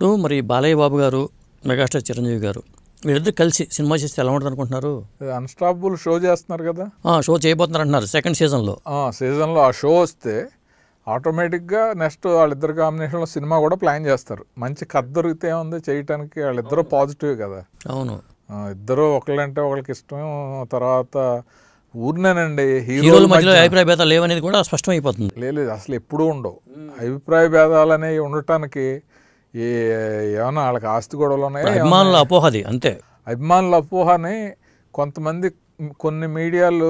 ఇప్పుడు మరి బాలయ్య బాబు గారు, మెగాస్టార్ చిరంజీవి గారు వీళ్ళిద్దరు కలిసి సినిమా చేస్తే ఎలా ఉంటుంది అనుకుంటున్నారు? అన్స్టాపబుల్ షో చేస్తున్నారు కదా, షో చేయబోతున్నారు అంటున్నారు సెకండ్ సీజన్లో. ఆ షో వస్తే ఆటోమేటిక్గా నెక్స్ట్ వాళ్ళిద్దరు కాంబినేషన్లో సినిమా కూడా ప్లాన్ చేస్తారు. మంచి కథ దొరికితే ఉంది చేయటానికి, వాళ్ళిద్దరూ పాజిటివ్ కదా. అవును, ఇద్దరు ఒకళ్ళంటే ఒకళ్ళకి ఇష్టం. తర్వాత ఊరినేనండి హీరోల మధ్యలో అభిప్రాయ భేదాలు లేవనేది కూడా స్పష్టమైపోతుంది. లేదు, అసలు ఎప్పుడూ ఉండవు అభిప్రాయ భేదాలు అనేవి ఉండటానికి. ఏమన్నా వాళ్ళకి ఆస్తి గొడవలు ఉన్నాయి, అభిమానుల అపోహది అంతే. అభిమానుల అపోహని కొంతమంది కొన్ని మీడియాలు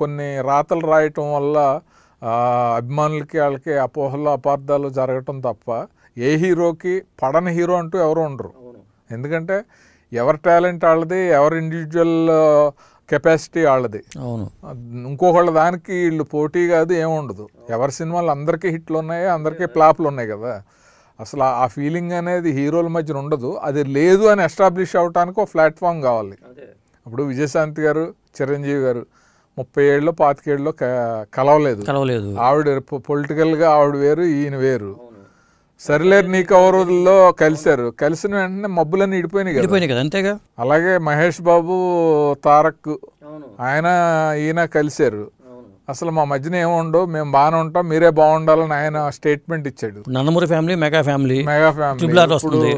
కొన్ని రాతలు రాయటం వల్ల అభిమానులకి వాళ్ళకి అపోహలు అపార్థాలు జరగటం తప్ప ఏ హీరోకి పడని హీరో అంటూ ఎవరు ఉండరు. ఎందుకంటే ఎవరి టాలెంట్ వాళ్ళది, ఎవరి ఇండివిజువల్ కెపాసిటీ వాళ్ళది. అవును, ఇంకొకళ్ళ దానికి వీళ్ళు పోటీ కాదు, ఏముండదు. ఎవరి సినిమాలు అందరికీ హిట్లు ఉన్నాయి, అందరికీ ఫ్లాప్లు ఉన్నాయి కదా. అసలు ఆ ఫీలింగ్ అనేది హీరోల మధ్యన ఉండదు. అది లేదు అని ఎస్టాబ్లిష్ అవ్వటానికి ఒక ప్లాట్ఫామ్ కావాలి. ఇప్పుడు విజయశాంతి గారు, చిరంజీవి గారు 30 ఏళ్ళు 25 ఏళ్ళు కలవలేదు. ఆవిడ పొలిటికల్గా ఆవిడ వేరు, ఈయన వేరు. సరిలేరు నీ కవరుల్లో కలిసిన వెంటనే మబ్బులన్నీ ఇడిపోయినాయి కదా, అంతేగా. అలాగే మహేష్ బాబు, తారక్ ఈయన కలిశారు. అసలు మా మధ్యన ఏముండవు, మేము బాగానే ఉంటాం, మీరే బాగుండాలని ఆయన స్టేట్మెంట్ ఇచ్చాడు. Nandamuri family, mega family. ఇప్పుడు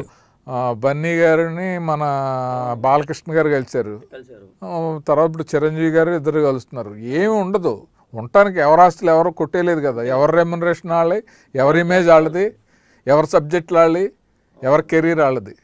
బన్నీ గారిని మన బాలకృష్ణ గారు కలిశారు. తర్వాత ఇప్పుడు చిరంజీవి గారు ఇద్దరు కలుస్తున్నారు. ఏమి ఉండదు, ఉండటానికి ఎవరి ఆస్తులు ఎవరు కొట్టేయలేదు కదా. ఎవరి రెమ్యునరేషన్ వాళ్ళది, ఎవరి ఇమేజ్ వాళ్ళది, ఎవరి సబ్జెక్ట్ వాళ్ళది, ఎవరి కెరీర్ వాళ్ళది.